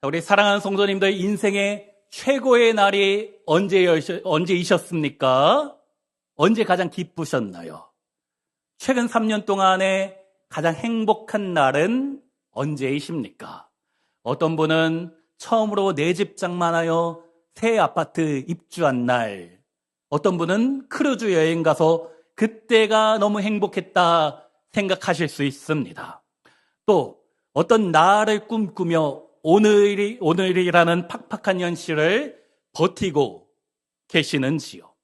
우리 사랑하는 성도님들 인생의 최고의 날이 언제이셨습니까? 언제 가장 기쁘셨나요? 최근 3년 동안에 가장 행복한 날은 언제이십니까? 어떤 분은 처음으로 내 집 장만하여 새 아파트 입주한 날, 어떤 분은 크루즈 여행 가서 그때가 너무 행복했다 생각하실 수 있습니다. 또 어떤 날을 꿈꾸며 오늘이라는 팍팍한 현실을 버티고 계시는지요?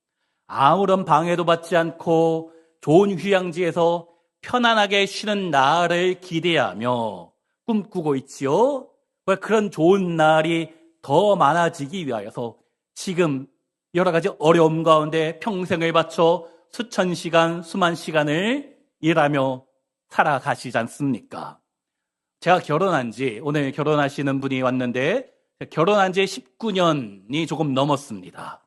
아무런 방해도 받지 않고 좋은 휴양지에서 편안하게 쉬는 날을 기대하며 꿈꾸고 있지요? 그런 좋은 날이 더 많아지기 위하여서 지금 여러 가지 어려움 가운데 평생을 바쳐 수천 시간, 수만 시간을 일하며 살아가시지 않습니까? 제가 오늘 결혼하시는 분이 왔는데, 결혼한 지 19년이 조금 넘었습니다.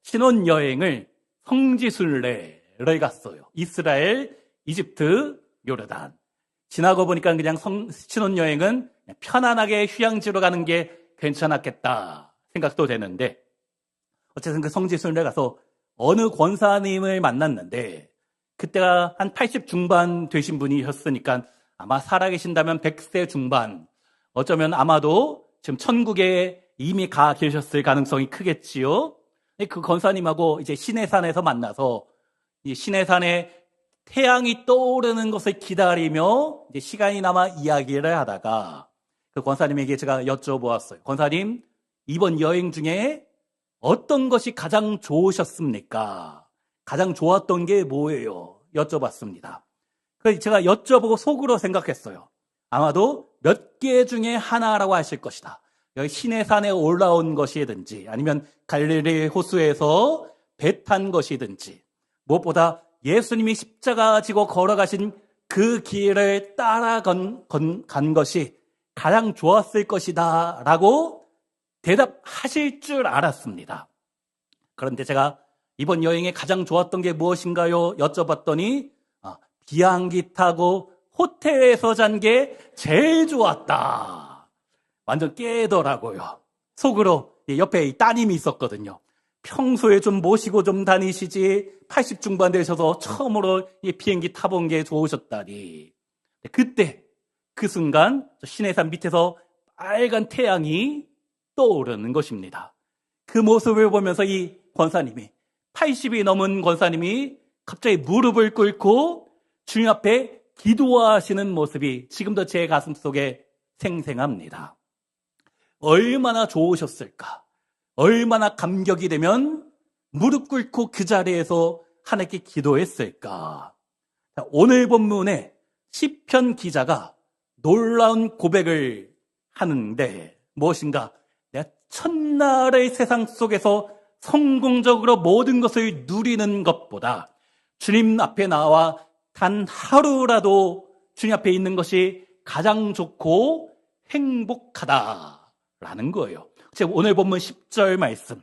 신혼여행을 성지순례를 갔어요. 이스라엘, 이집트, 요르단. 지나고 보니까 그냥 신혼여행은 편안하게 휴양지로 가는 게 괜찮았겠다 생각도 되는데, 어쨌든 그 성지순례 가서 어느 권사님을 만났는데, 그때가 한 80 중반 되신 분이셨으니까 아마 살아계신다면 100세 중반, 어쩌면 아마도 지금 천국에 이미 가 계셨을 가능성이 크겠지요. 그 권사님하고 이제 시내산에서 만나서 이 시내산에 태양이 떠오르는 것을 기다리며 이제 시간이 남아 이야기를 하다가 그 권사님에게 제가 여쭤보았어요. 권사님, 이번 여행 중에 어떤 것이 가장 좋으셨습니까? 가장 좋았던 게 뭐예요? 여쭤봤습니다. 그래서 제가 여쭤보고 속으로 생각했어요. 아마도 몇 개 중에 하나라고 하실 것이다. 여기 시내산에 올라온 것이든지 아니면 갈릴리 호수에서 배 탄 것이든지 무엇보다 예수님이 십자가 지고 걸어가신 그 길을 따라간 것이 가장 좋았을 것이다 라고 대답하실 줄 알았습니다. 그런데 제가 이번 여행에 가장 좋았던 게 무엇인가요? 여쭤봤더니 비행기 타고 호텔에서 잔 게 제일 좋았다. 완전 깨더라고요. 속으로 옆에 따님이 있었거든요. 평소에 좀 모시고 좀 다니시지 80 중반 되셔서 처음으로 이 비행기 타본 게 좋으셨다니. 그때 그 순간 시내산 밑에서 빨간 태양이 떠오르는 것입니다. 그 모습을 보면서 이 권사님이 80이 넘은 권사님이 갑자기 무릎을 꿇고 주님 앞에 기도하시는 모습이 지금도 제 가슴 속에 생생합니다. 얼마나 좋으셨을까? 얼마나 감격이 되면 무릎 꿇고 그 자리에서 하나님께 기도했을까? 오늘 본문에 시편 기자가 놀라운 고백을 하는데 무엇인가? 내가 첫날의 세상 속에서 성공적으로 모든 것을 누리는 것보다 주님 앞에 나와 단 하루라도 주님 앞에 있는 것이 가장 좋고 행복하다라는 거예요. 오늘 본문 10절 말씀,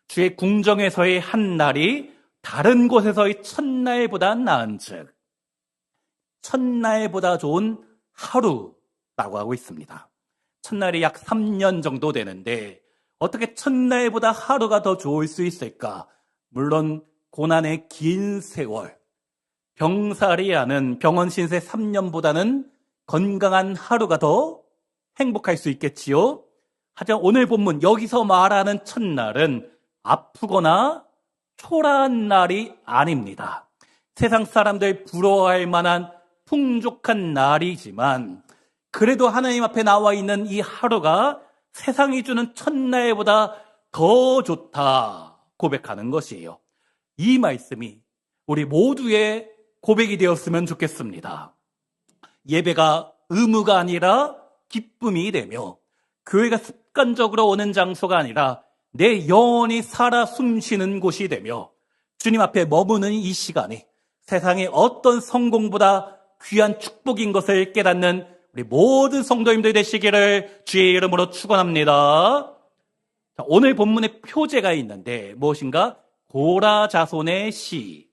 주의 궁정에서의 한 날이 다른 곳에서의 첫날보다 나은즉 첫날보다 좋은 하루라고 하고 있습니다. 첫날이 약 3년 정도 되는데 어떻게 첫날보다 하루가 더 좋을 수 있을까? 물론 고난의 긴 세월, 병살이하는 병원 신세 3년보다는 건강한 하루가 더 행복할 수 있겠지요. 하지만 오늘 본문 여기서 말하는 첫날은 아프거나 초라한 날이 아닙니다. 세상 사람들 부러워할 만한 풍족한 날이지만 그래도 하나님 앞에 나와 있는 이 하루가 세상이 주는 첫날보다 더 좋다 고백하는 것이에요. 이 말씀이 우리 모두의 고백이 되었으면 좋겠습니다. 예배가 의무가 아니라 기쁨이 되며 교회가 습관적으로 오는 장소가 아니라 내 영혼이 살아 숨쉬는 곳이 되며 주님 앞에 머무는 이 시간이 세상의 어떤 성공보다 귀한 축복인 것을 깨닫는 우리 모든 성도님들 되시기를 주의 이름으로 축원합니다. 오늘 본문에 표제가 있는데 무엇인가? 고라 자손의 시,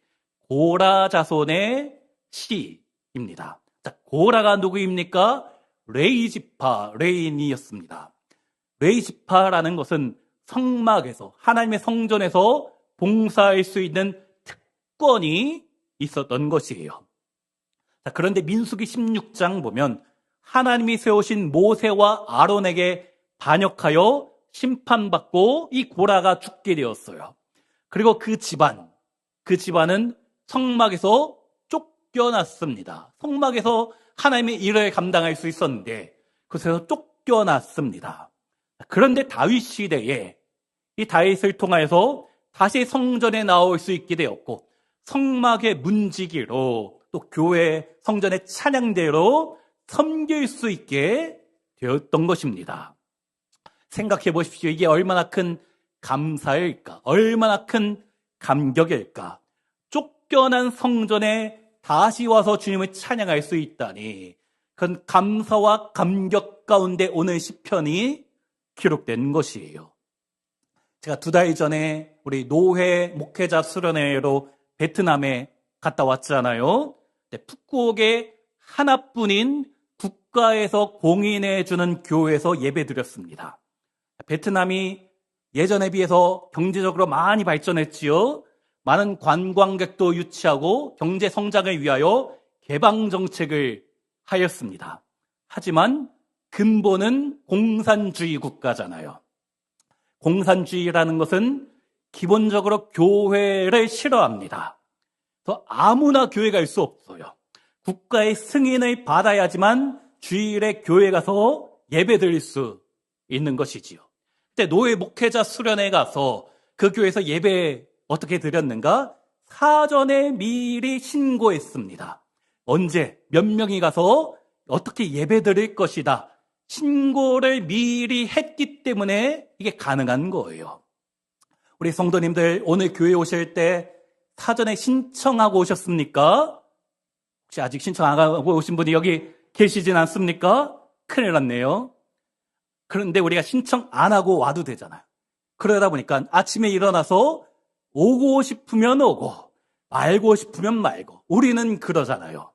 고라 자손의 시입니다. 고라가 누구입니까? 레이지파, 레인이었습니다. 레이지파라는 것은 성막에서, 하나님의 성전에서 봉사할 수 있는 특권이 있었던 것이에요. 자, 그런데 민수기 16장 보면 하나님이 세우신 모세와 아론에게 반역하여 심판받고 이 고라가 죽게 되었어요. 그리고 그 집안은 성막에서 쫓겨났습니다. 성막에서 하나님의 일을 감당할 수 있었는데 그곳에서 쫓겨났습니다. 그런데 다윗 시대에 이 다윗을 통하여서 다시 성전에 나올 수 있게 되었고 성막의 문지기로 또 교회 성전의 찬양대로 섬길 수 있게 되었던 것입니다. 생각해 보십시오. 이게 얼마나 큰 감사일까? 얼마나 큰 감격일까? 쫓겨난 성전에 다시 와서 주님을 찬양할 수 있다니 그건 감사와 감격 가운데 오늘 시편이 기록된 것이에요. 제가 2달 전에 우리 노회 목회자 수련회로 베트남에 갔다 왔잖아요. 푸꾸옥에 하나뿐인 국가에서 공인해주는 교회에서 예배드렸습니다. 베트남이 예전에 비해서 경제적으로 많이 발전했지요. 많은 관광객도 유치하고 경제 성장을 위하여 개방 정책을 하였습니다. 하지만 근본은 공산주의 국가잖아요. 공산주의라는 것은 기본적으로 교회를 싫어합니다. 그래서 아무나 교회 갈 수 없어요. 국가의 승인을 받아야지만 주일에 교회 가서 예배 드릴 수 있는 것이지요. 그때 노예 목회자 수련회 가서 그 교회에서 예배 어떻게 드렸는가? 사전에 미리 신고했습니다. 언제 몇 명이 가서 어떻게 예배 드릴 것이다. 신고를 미리 했기 때문에 이게 가능한 거예요. 우리 성도님들 오늘 교회 오실 때 사전에 신청하고 오셨습니까? 혹시 아직 신청 안 하고 오신 분이 여기 계시진 않습니까? 큰일 났네요. 그런데 우리가 신청 안 하고 와도 되잖아요. 그러다 보니까 아침에 일어나서 오고 싶으면 오고 말고 싶으면 말고 우리는 그러잖아요.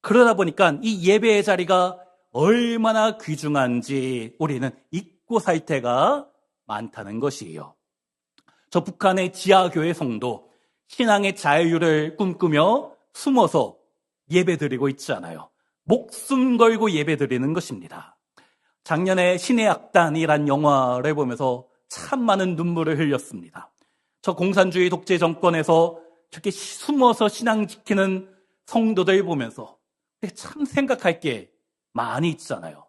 그러다 보니까 이 예배의 자리가 얼마나 귀중한지 우리는 잊고 살 때가 많다는 것이에요. 저 북한의 지하교회 성도 신앙의 자유를 꿈꾸며 숨어서 예배드리고 있잖아요. 목숨 걸고 예배드리는 것입니다. 작년에 신의 악단이란 영화를 보면서 참 많은 눈물을 흘렸습니다. 저 공산주의 독재 정권에서 저렇게 숨어서 신앙 지키는 성도들 보면서 참 생각할 게 많이 있잖아요.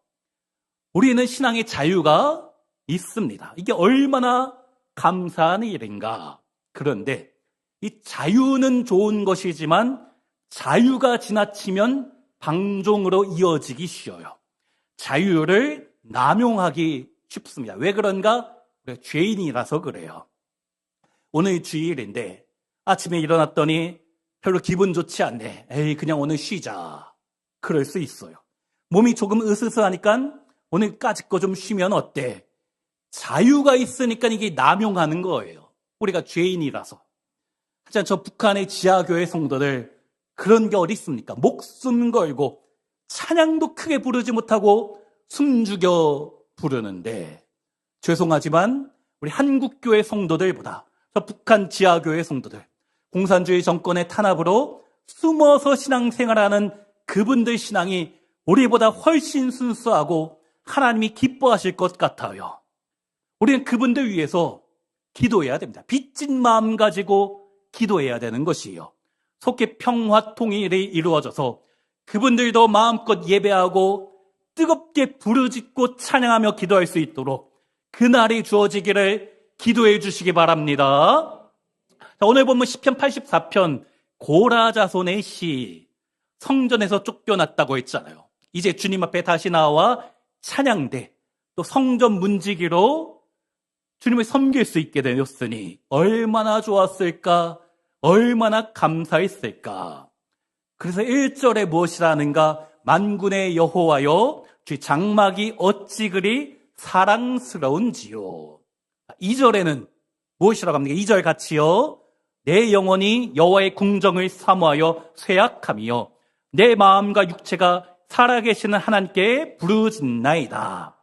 우리는 신앙의 자유가 있습니다. 이게 얼마나 감사한 일인가. 그런데 이 자유는 좋은 것이지만 자유가 지나치면 방종으로 이어지기 쉬워요. 자유를 남용하기 쉽습니다. 왜 그런가? 우리가 죄인이라서 그래요. 오늘 주일인데 아침에 일어났더니 별로 기분 좋지 않네. 에이, 그냥 오늘 쉬자. 그럴 수 있어요. 몸이 조금 으스스하니까 오늘까짓 거 좀 쉬면 어때? 자유가 있으니까 이게 남용하는 거예요. 우리가 죄인이라서. 하지만 저 북한의 지하교회 성도들 그런 게 어디 있습니까? 목숨 걸고 찬양도 크게 부르지 못하고 숨죽여 부르는데 죄송하지만 우리 한국교회 성도들보다 저 북한 지하교회 성도들 공산주의 정권의 탄압으로 숨어서 신앙생활하는 그분들 신앙이 우리보다 훨씬 순수하고 하나님이 기뻐하실 것 같아요. 우리는 그분들 위해서 기도해야 됩니다. 빚진 마음 가지고 기도해야 되는 것이에요. 속히 평화 통일이 이루어져서 그분들도 마음껏 예배하고 뜨겁게 부르짖고 찬양하며 기도할 수 있도록 그날이 주어지기를 기도해 주시기 바랍니다. 자, 오늘 본문 시편 84편 고라 자손의 시 성전에서 쫓겨났다고 했잖아요. 이제 주님 앞에 다시 나와 찬양대 또 성전 문지기로 주님을 섬길 수 있게 되었으니 얼마나 좋았을까, 얼마나 감사했을까. 그래서 1절에 무엇이라는가? 만군의 여호와여 주의 장막이 어찌 그리 사랑스러운지요. 2절에는 무엇이라고 합니까? 2절 같이요. 내 영혼이 여호와의 궁정을 사모하여 쇠약하며 내 마음과 육체가 살아계시는 하나님께 부르짖나이다.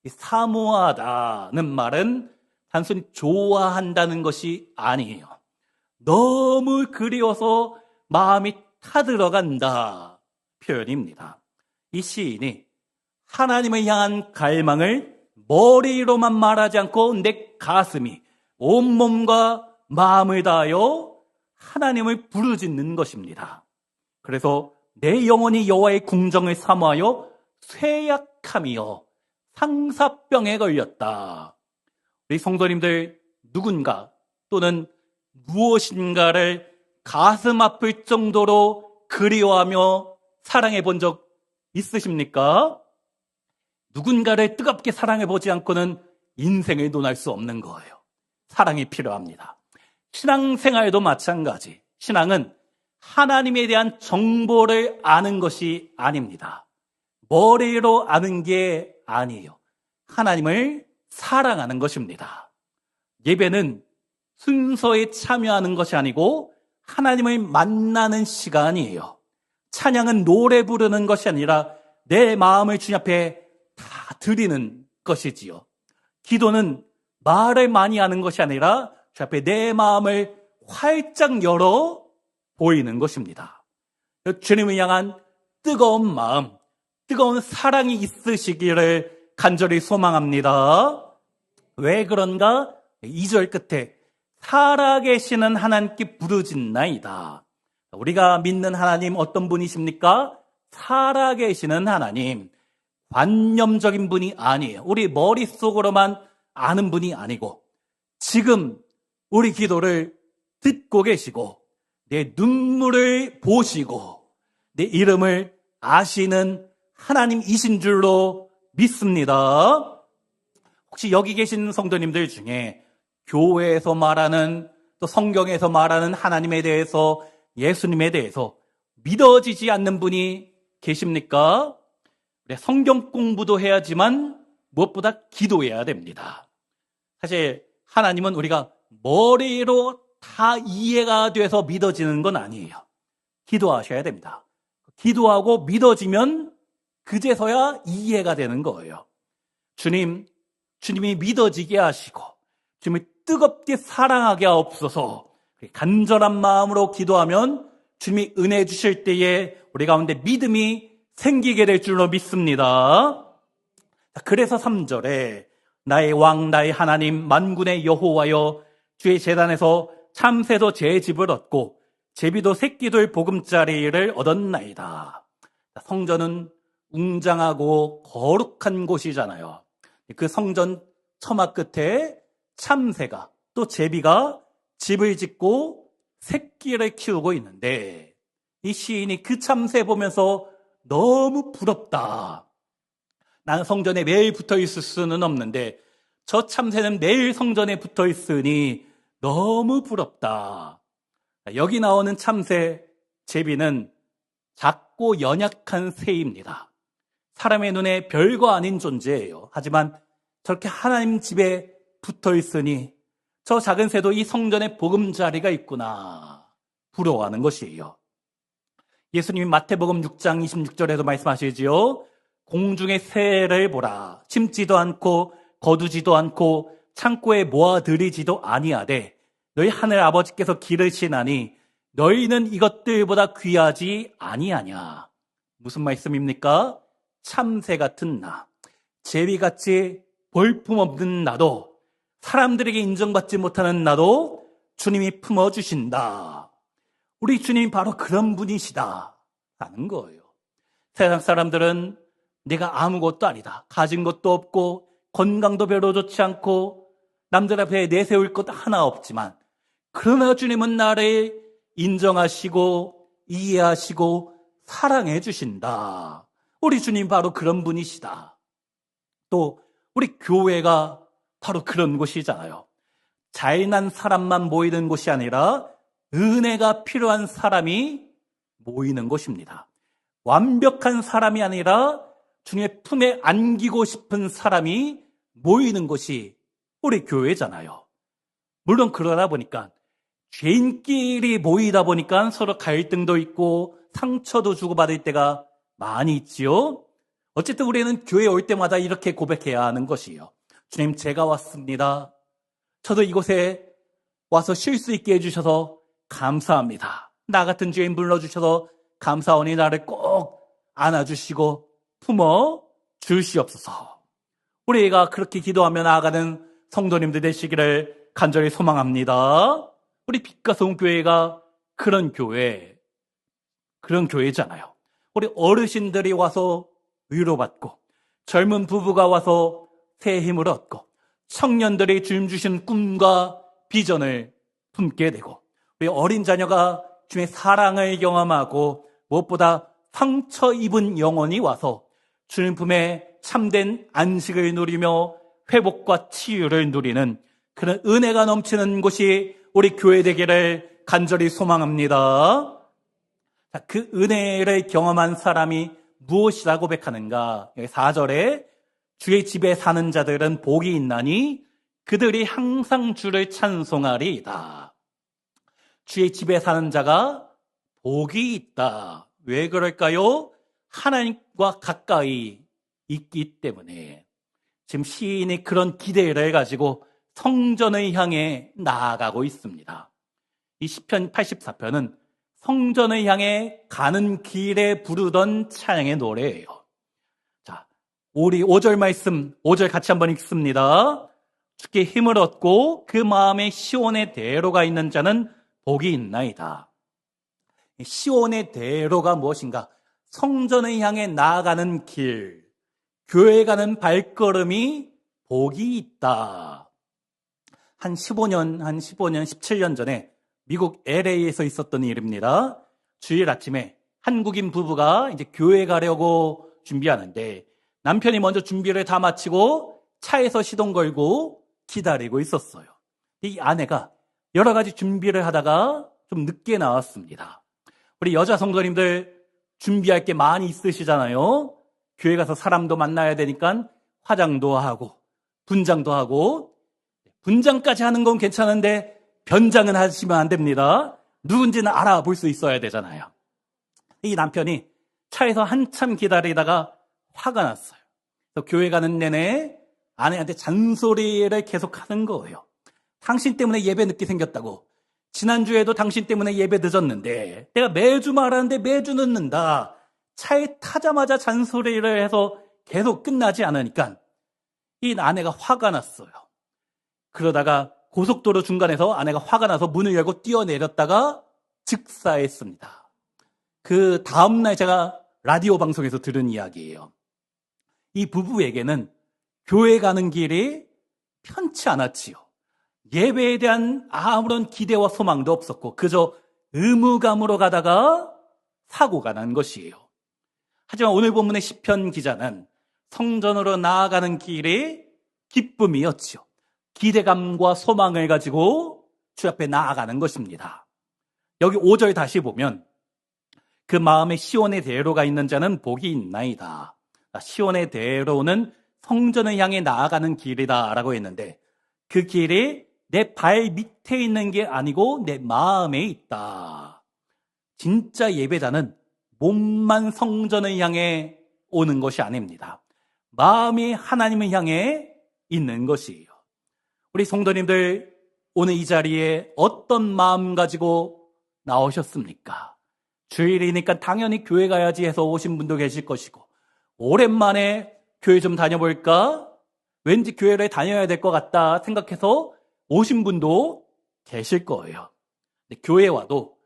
이 사모하다는 말은 단순히 좋아한다는 것이 아니에요. 너무 그리워서 마음이 타들어간다 표현입니다. 이 시인이 하나님을 향한 갈망을 머리로만 말하지 않고 내 가슴이 온몸과 마음을 다하여 하나님을 부르짖는 것입니다. 그래서 내 영혼이 여호와의 궁정을 사모하여 쇠약함이여 상사병에 걸렸다. 우리 성도님들 누군가 또는 무엇인가를 가슴 아플 정도로 그리워하며 사랑해 본 적 있으십니까? 누군가를 뜨겁게 사랑해 보지 않고는 인생을 논할 수 없는 거예요. 사랑이 필요합니다. 신앙생활도 마찬가지. 신앙은 하나님에 대한 정보를 아는 것이 아닙니다. 머리로 아는 게 아니에요. 하나님을 사랑하는 것입니다. 예배는 순서에 참여하는 것이 아니고 하나님을 만나는 시간이에요. 찬양은 노래 부르는 것이 아니라 내 마음을 주님 앞에 다 드리는 것이지요. 기도는 말을 많이 하는 것이 아니라 주 앞에 내 마음을 활짝 열어 보이는 것입니다. 주님을 향한 뜨거운 마음, 뜨거운 사랑이 있으시기를 간절히 소망합니다. 왜 그런가? 2절 끝에 살아계시는 하나님께 부르짖나이다. 우리가 믿는 하나님 어떤 분이십니까? 살아계시는 하나님. 관념적인 분이 아니에요. 우리 머릿속으로만 아는 분이 아니고 지금 우리 기도를 듣고 계시고 내 눈물을 보시고 내 이름을 아시는 하나님이신 줄로 믿습니다. 혹시 여기 계신 성도님들 중에 교회에서 말하는 또 성경에서 말하는 하나님에 대해서 예수님에 대해서 믿어지지 않는 분이 계십니까? 성경 공부도 해야지만 무엇보다 기도해야 됩니다. 사실 하나님은 우리가 머리로 다 이해가 돼서 믿어지는 건 아니에요. 기도하셔야 됩니다. 기도하고 믿어지면 그제서야 이해가 되는 거예요. 주님이 믿어지게 하시고 주님을 뜨겁게 사랑하게 하옵소서. 간절한 마음으로 기도하면 주님이 은혜 주실 때에 우리 가운데 믿음이 생기게 될 줄로 믿습니다. 그래서 3절에 나의 왕 나의 하나님 만군의 여호와여 주의 제단에서 참새도 제 집을 얻고 제비도 새끼들 보금자리를 얻었나이다. 성전은 웅장하고 거룩한 곳이잖아요. 그 성전 처마 끝에 참새가 또 제비가 집을 짓고 새끼를 키우고 있는데 이 시인이 그 참새 보면서 너무 부럽다. 나는 성전에 매일 붙어 있을 수는 없는데 저 참새는 매일 성전에 붙어 있으니 너무 부럽다. 여기 나오는 참새, 제비는 작고 연약한 새입니다. 사람의 눈에 별거 아닌 존재예요. 하지만 저렇게 하나님 집에 붙어 있으니 저 작은 새도 이 성전에 보금자리가 있구나 부러워하는 것이에요. 예수님이 마태복음 6장 26절에도 말씀하시지요. 공중의 새를 보라. 심지도 않고 거두지도 않고 창고에 모아들이지도 아니하되 너희 하늘 아버지께서 기르시나니 너희는 이것들보다 귀하지 아니하냐. 무슨 말씀입니까? 참새 같은 나, 제비같이 볼품없는 나도, 사람들에게 인정받지 못하는 나도 주님이 품어주신다. 우리 주님이 바로 그런 분이시다 라는 거예요. 세상 사람들은 내가 아무것도 아니다, 가진 것도 없고 건강도 별로 좋지 않고 남들 앞에 내세울 것 하나 없지만 그러나 주님은 나를 인정하시고 이해하시고 사랑해 주신다. 우리 주님 바로 그런 분이시다. 또 우리 교회가 바로 그런 곳이잖아요. 잘난 사람만 모이는 곳이 아니라 은혜가 필요한 사람이 모이는 곳입니다. 완벽한 사람이 아니라 주님의 품에 안기고 싶은 사람이 모이는 곳이 우리 교회잖아요. 물론 그러다 보니까 죄인끼리 모이다 보니까 서로 갈등도 있고 상처도 주고받을 때가 많이 있지요. 어쨌든 우리는 교회에 올 때마다 이렇게 고백해야 하는 것이에요. 주님, 제가 왔습니다. 저도 이곳에 와서 쉴 수 있게 해주셔서 감사합니다. 나 같은 죄인 불러주셔서 감사하니 나를 꼭 안아주시고 품어 주시옵소서. 우리가 그렇게 기도하며 나아가는 성도님들 되시기를 간절히 소망합니다. 우리 빛과 소금 교회가 그런 교회잖아요. 우리 어르신들이 와서 위로받고, 젊은 부부가 와서 새 힘을 얻고, 청년들이 주님 주신 꿈과 비전을 품게 되고, 우리 어린 자녀가 주님의 사랑을 경험하고, 무엇보다 상처 입은 영혼이 와서 주님 품에 참된 안식을 누리며 회복과 치유를 누리는 그런 은혜가 넘치는 곳이 우리 교회 되기를 간절히 소망합니다. 그 은혜를 경험한 사람이 무엇이라고 고백하는가? 4절에 주의 집에 사는 자들은 복이 있나니 그들이 항상 주를 찬송하리이다. 주의 집에 사는 자가 복이 있다. 왜 그럴까요? 하나님과 가까이 있기 때문에. 지금 시인이 그런 기대를 가지고 성전을 향해 나아가고 있습니다. 이 시편 84편은 성전을 향해 가는 길에 부르던 찬양의 노래예요. 자, 우리 5절 말씀, 5절 같이 한번 읽습니다. 주께 힘을 얻고 그 마음에 시온의 대로가 있는 자는 복이 있나이다. 시온의 대로가 무엇인가? 성전을 향해 나아가는 길, 교회 가는 발걸음이 복이 있다. 한 15년, 17년 전에 미국 LA에서 있었던 일입니다. 주일 아침에 한국인 부부가 이제 교회 가려고 준비하는데 남편이 먼저 준비를 다 마치고 차에서 시동 걸고 기다리고 있었어요. 이 아내가 여러 가지 준비를 하다가 좀 늦게 나왔습니다. 우리 여자 성도님들 준비할 게 많이 있으시잖아요. 교회 가서 사람도 만나야 되니까 화장도 하고 분장도 하고, 분장까지 하는 건 괜찮은데 변장은 하시면 안 됩니다. 누군지는 알아볼 수 있어야 되잖아요. 이 남편이 차에서 한참 기다리다가 화가 났어요. 그래서 교회 가는 내내 아내한테 잔소리를 계속 하는 거예요. 당신 때문에 예배 늦게 생겼다고. 지난주에도 당신 때문에 예배 늦었는데 내가 매주 말하는데 매주 늦는다. 차에 타자마자 잔소리를 해서 계속 끝나지 않으니까 이 아내가 화가 났어요. 그러다가 고속도로 중간에서 아내가 화가 나서 문을 열고 뛰어내렸다가 즉사했습니다. 그 다음날 제가 라디오 방송에서 들은 이야기예요. 이 부부에게는 교회 가는 길이 편치 않았지요. 예배에 대한 아무런 기대와 소망도 없었고 그저 의무감으로 가다가 사고가 난 것이에요. 하지만 오늘 본문의 시편 기자는 성전으로 나아가는 길이 기쁨이었지요. 기대감과 소망을 가지고 주 앞에 나아가는 것입니다. 여기 5절 다시 보면 그 마음에 시온의 대로가 있는 자는 복이 있나이다. 시온의 대로는 성전을 향해 나아가는 길이다 라고 했는데 그 길이 내 발 밑에 있는 게 아니고 내 마음에 있다. 진짜 예배자는 몸만 성전을 향해 오는 것이 아닙니다. 마음이 하나님을 향해 있는 것이에요. 우리 성도님들 오늘 이 자리에 어떤 마음 가지고 나오셨습니까? 주일이니까 당연히 교회 가야지 해서 오신 분도 계실 것이고 오랜만에 교회 좀 다녀볼까? 왠지 교회를 다녀야 될 것 같다 생각해서 오신 분도 계실 거예요. 근데 교회에 와도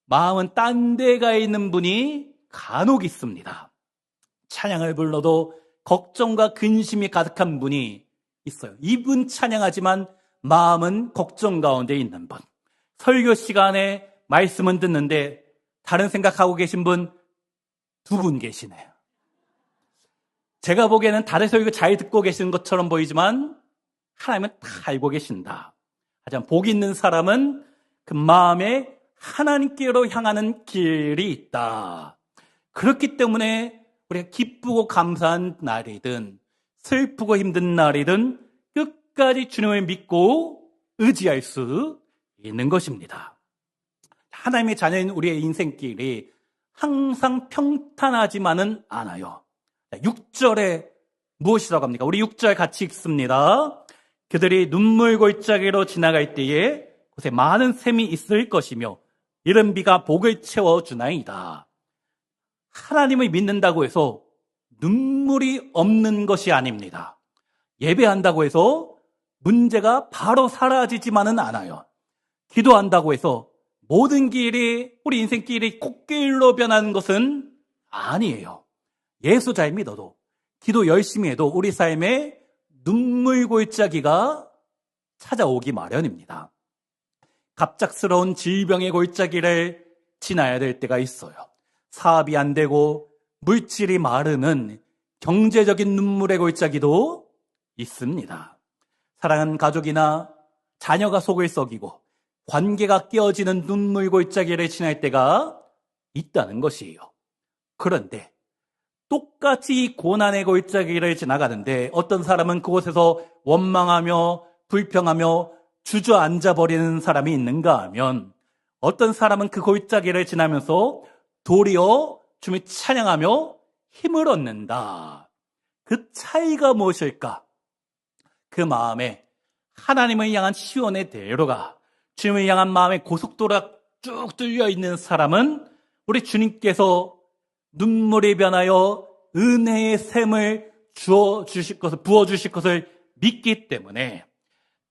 마음은 딴 데 가 있는 분이 간혹 있습니다. 찬양을 불러도 걱정과 근심이 가득한 분이 있어요. 이분 찬양하지만 마음은 걱정 가운데 있는 분. 설교 시간에 말씀은 듣는데 다른 생각하고 계신 분 두 분 계시네요. 제가 보기에는 다른 설교 잘 듣고 계시는 것처럼 보이지만 하나님은 다 알고 계신다. 하지만 복 있는 사람은 그 마음에 하나님께로 향하는 길이 있다. 그렇기 때문에 우리가 기쁘고 감사한 날이든 슬프고 힘든 날이든 끝까지 주님을 믿고 의지할 수 있는 것입니다. 하나님의 자녀인 우리의 인생길이 항상 평탄하지만은 않아요. 6절에 무엇이라고 합니까? 우리 6절 같이 읽습니다. 그들이 눈물 골짜기로 지나갈 때에 곳에 많은 샘이 있을 것이며 이른 비가 복을 채워주나이다. 하나님을 믿는다고 해서 눈물이 없는 것이 아닙니다. 예배한다고 해서 문제가 바로 사라지지만은 않아요. 기도한다고 해서 모든 길이 우리 인생길이 꽃길로 변하는 것은 아니에요. 예수 잘 믿어도 기도 열심히 해도 우리 삶에 눈물 골짜기가 찾아오기 마련입니다. 갑작스러운 질병의 골짜기를 지나야 될 때가 있어요. 사업이 안 되고 물질이 마르는 경제적인 눈물의 골짜기도 있습니다. 사랑하는 가족이나 자녀가 속을 썩이고 관계가 깨어지는 눈물 골짜기를 지날 때가 있다는 것이에요. 그런데 똑같이 고난의 골짜기를 지나가는데 어떤 사람은 그곳에서 원망하며 불평하며 주저앉아버리는 사람이 있는가 하면 어떤 사람은 그 골짜기를 지나면서 도리어 주님을 찬양하며 힘을 얻는다. 그 차이가 무엇일까? 그 마음에 하나님을 향한 시온의 대로가 주님을 향한 마음의 고속도로가 쭉 뚫려 있는 사람은 우리 주님께서 눈물이 변하여 은혜의 샘을 부어주실 것을 믿기 때문에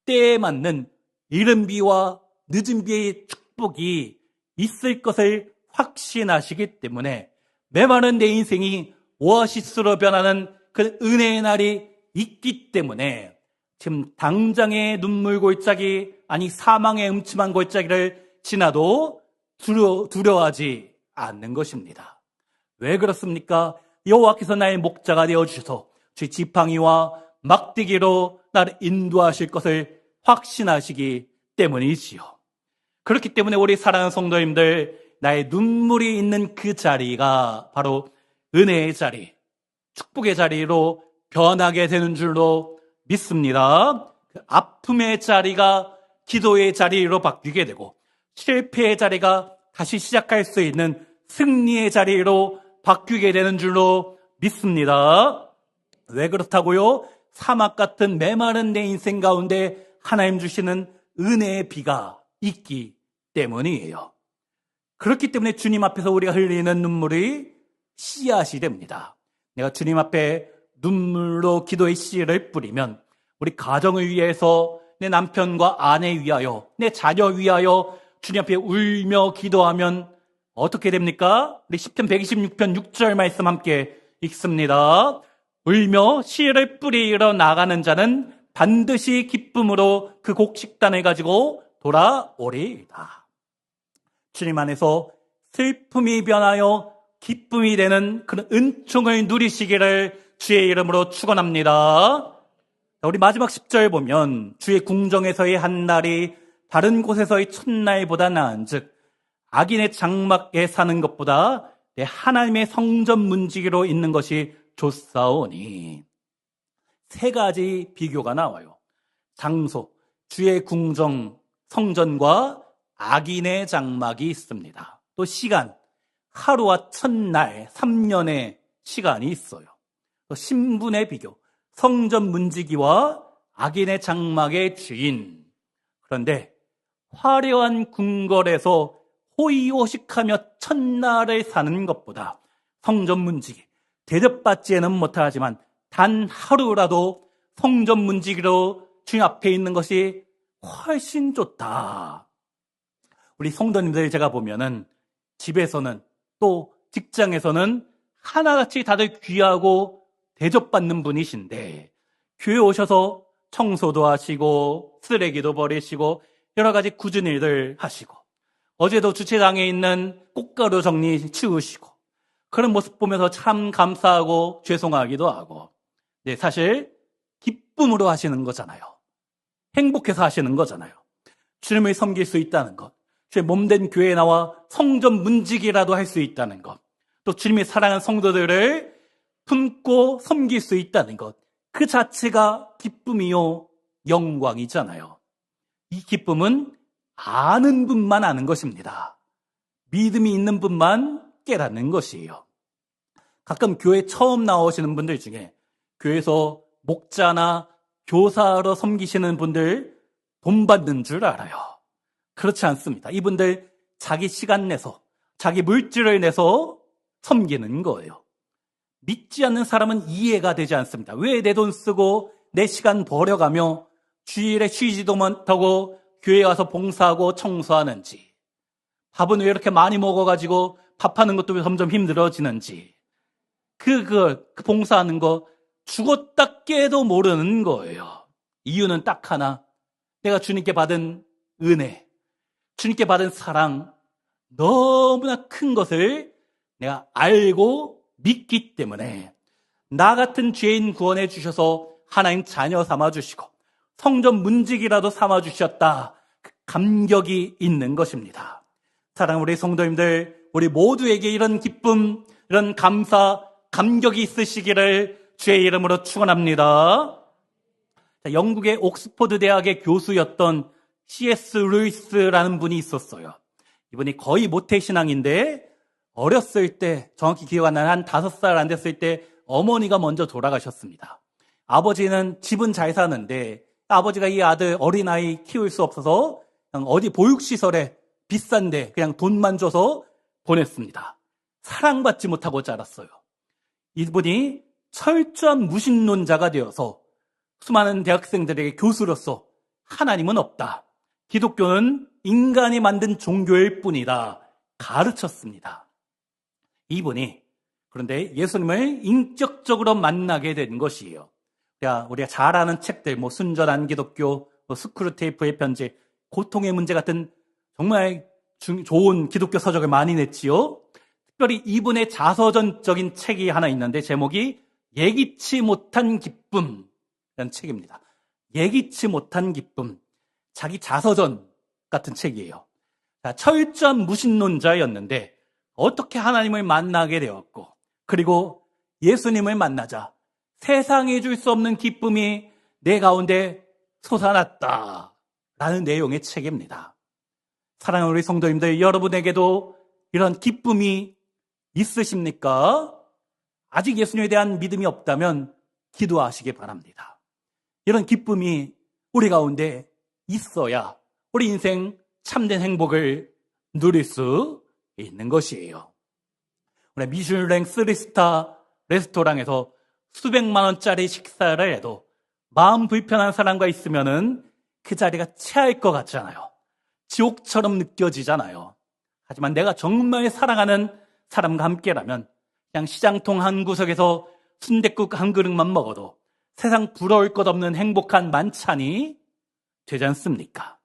때에 맞는 이른 비와 늦은 비의 축복이 있을 것을 확신하시기 때문에 메마른 내 인생이 오아시스로 변하는 그 은혜의 날이 있기 때문에 지금 당장의 눈물 골짜기, 아니 사망의 음침한 골짜기를 지나도 두려워하지 않는 것입니다. 왜 그렇습니까? 여호와께서 나의 목자가 되어주셔서 주 지팡이와 막대기로 나를 인도하실 것을 확신하시기 때문이지요. 그렇기 때문에 우리 사랑하는 성도님들, 나의 눈물이 있는 그 자리가 바로 은혜의 자리, 축복의 자리로 변하게 되는 줄로 믿습니다. 그 아픔의 자리가 기도의 자리로 바뀌게 되고 실패의 자리가 다시 시작할 수 있는 승리의 자리로 바뀌게 되는 줄로 믿습니다. 왜 그렇다고요? 사막 같은 메마른 내 인생 가운데 하나님 주시는 은혜의 비가 있기 때문이에요. 그렇기 때문에 주님 앞에서 우리가 흘리는 눈물이 씨앗이 됩니다. 내가 주님 앞에 눈물로 기도의 씨를 뿌리면 우리 가정을 위해서, 내 남편과 아내 위하여, 내 자녀 위하여 주님 앞에 울며 기도하면 어떻게 됩니까? 우리 시편 126편 6절 말씀 함께 읽습니다. 울며 씨를 뿌리러 나가는 자는 반드시 기쁨으로 그 곡식단을 가지고 돌아오리이다. 주님 안에서 슬픔이 변하여 기쁨이 되는 그런 은총을 누리시기를 주의 이름으로 축원합니다. 우리 마지막 10절 보면 주의 궁정에서의 한 날이 다른 곳에서의 첫날보다 나은즉 악인의 장막에 사는 것보다 내 하나님의 성전 문지기로 있는 것이 좋사오니. 세 가지 비교가 나와요. 장소, 주의 궁정, 성전과 악인의 장막이 있습니다. 또 시간, 하루와 첫날, 3년의 시간이 있어요. 또 신분의 비교, 성전 문지기와 악인의 장막의 주인. 그런데 화려한 궁궐에서 호의호식하며 첫날을 사는 것보다 성전 문지기, 대접받지는 못하지만 단 하루라도 성전 문지기로 주님 앞에 있는 것이 훨씬 좋다. 우리 성도님들 제가 보면은 집에서는 또 직장에서는 하나같이 다들 귀하고 대접받는 분이신데 교회 오셔서 청소도 하시고 쓰레기도 버리시고 여러 가지 굳은 일들 하시고 어제도 주차장에 있는 꽃가루 정리 치우시고 그런 모습 보면서 참 감사하고 죄송하기도 하고, 네, 사실 기쁨으로 하시는 거잖아요. 행복해서 하시는 거잖아요. 주님을 섬길 수 있다는 것, 주의 몸된 교회에 나와 성전 문지기라도 할 수 있다는 것, 또 주님이 사랑하는 성도들을 품고 섬길 수 있다는 것, 그 자체가 기쁨이요 영광이잖아요. 이 기쁨은 아는 분만 아는 것입니다. 믿음이 있는 분만 함께라는 것이에요. 가끔 교회 처음 나오시는 분들 중에 교회에서 목자나 교사로 섬기시는 분들 돈 받는 줄 알아요. 그렇지 않습니다. 이분들 자기 시간 내서, 자기 물질을 내서 섬기는 거예요. 믿지 않는 사람은 이해가 되지 않습니다. 왜 내 돈 쓰고 내 시간 버려가며 주일에 쉬지도 못하고 교회에 와서 봉사하고 청소하는지, 밥은 왜 이렇게 많이 먹어가지고 밥하는 것도 점점 힘들어지는지, 그 봉사하는 거 죽었다 깨도 모르는 거예요. 이유는 딱 하나, 내가 주님께 받은 은혜, 주님께 받은 사랑, 너무나 큰 것을 내가 알고 믿기 때문에 나 같은 죄인 구원해 주셔서 하나님 자녀 삼아 주시고 성전 문지기라도 삼아 주셨다, 그 감격이 있는 것입니다. 사랑하는 우리 성도님들, 우리 모두에게 이런 기쁨, 이런 감사, 감격이 있으시기를 주의 이름으로 축원합니다. 영국의 옥스퍼드 대학의 교수였던 C.S. 루이스라는 분이 있었어요. 이분이 거의 모태신앙인데 어렸을 때, 정확히 기억 안 나는 한 5살 안 됐을 때 어머니가 먼저 돌아가셨습니다. 아버지는 집은 잘 사는데 아버지가 이 아들 어린아이 키울 수 없어서 그냥 어디 보육시설에 비싼데 그냥 돈만 줘서 보냈습니다. 사랑받지 못하고 자랐어요. 이분이 철저한 무신론자가 되어서 수많은 대학생들에게 교수로서 하나님은 없다, 기독교는 인간이 만든 종교일 뿐이다 가르쳤습니다. 이분이 그런데 예수님을 인격적으로 만나게 된 것이에요. 우리가 잘 아는 책들, 순전한 기독교, 스크루테이프의 편지, 고통의 문제 같은 정말 좋은 기독교 서적을 많이 냈지요. 특별히 이분의 자서전적인 책이 하나 있는데 제목이 예기치 못한 기쁨이라는 책입니다. 예기치 못한 기쁨, 자기 자서전 같은 책이에요. 철저한 무신론자였는데 어떻게 하나님을 만나게 되었고, 그리고 예수님을 만나자 세상에 줄 수 없는 기쁨이 내 가운데 솟아났다라는 내용의 책입니다. 사랑하는 우리 성도님들, 여러분에게도 이런 기쁨이 있으십니까? 아직 예수님에 대한 믿음이 없다면 기도하시기 바랍니다. 이런 기쁨이 우리 가운데 있어야 우리 인생 참된 행복을 누릴 수 있는 것이에요. 우리 미슐랭 3스타 레스토랑에서 수백만 원짜리 식사를 해도 마음 불편한 사람과 있으면은 그 자리가 체할 것 같잖아요. 지옥처럼 느껴지잖아요. 하지만 내가 정말 사랑하는 사람과 함께라면 그냥 시장통 한 구석에서 순댓국 한 그릇만 먹어도 세상 부러울 것 없는 행복한 만찬이 되지 않습니까?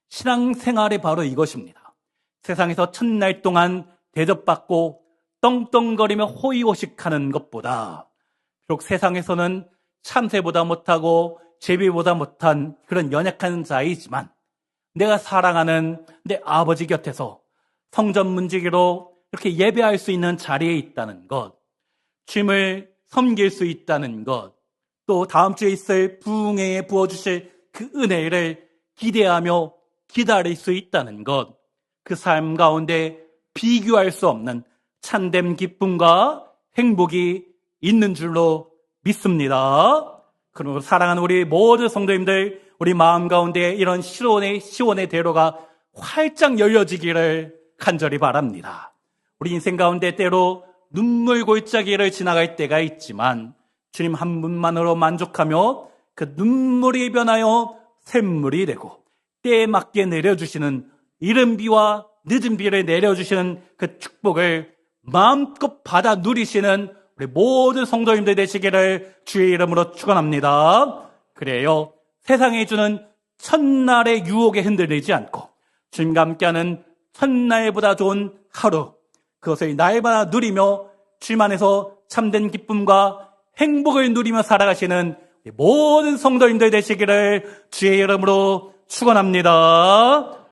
신앙생활이 바로 이것입니다. 세상에서 첫날 동안 대접받고 떵떵거리며 호의호식하는 것보다, 비록 세상에서는 참새보다 못하고 제비보다 못한 그런 연약한 자이지만 내가 사랑하는 내 아버지 곁에서 성전 문지기로 이렇게 예배할 수 있는 자리에 있다는 것, 주님을 섬길 수 있다는 것, 또 다음 주에 있을 부흥회에 부어주실 그 은혜를 기대하며 기다릴 수 있다는 것, 그 삶 가운데 비교할 수 없는 참된 기쁨과 행복이 있는 줄로 믿습니다. 그러므로 사랑하는 우리 모든 성도님들, 우리 마음 가운데 이런 시온의 대로가 활짝 열려지기를 간절히 바랍니다. 우리 인생 가운데 때로 눈물 골짜기를 지나갈 때가 있지만 주님 한 분만으로 만족하며 그 눈물이 변하여 샘물이 되고 때에 맞게 내려주시는, 이른 비와 늦은 비를 내려주시는 그 축복을 마음껏 받아 누리시는 우리 모든 성도님들 되시기를 주의 이름으로 축원합니다. 그래요, 세상에 주는 첫날의 유혹에 흔들리지 않고 주님과 함께하는 첫날보다 좋은 하루, 그것을 날마다 누리며 주님 안에서 참된 기쁨과 행복을 누리며 살아가시는 모든 성도님들 되시기를 주의 이름으로 축원합니다.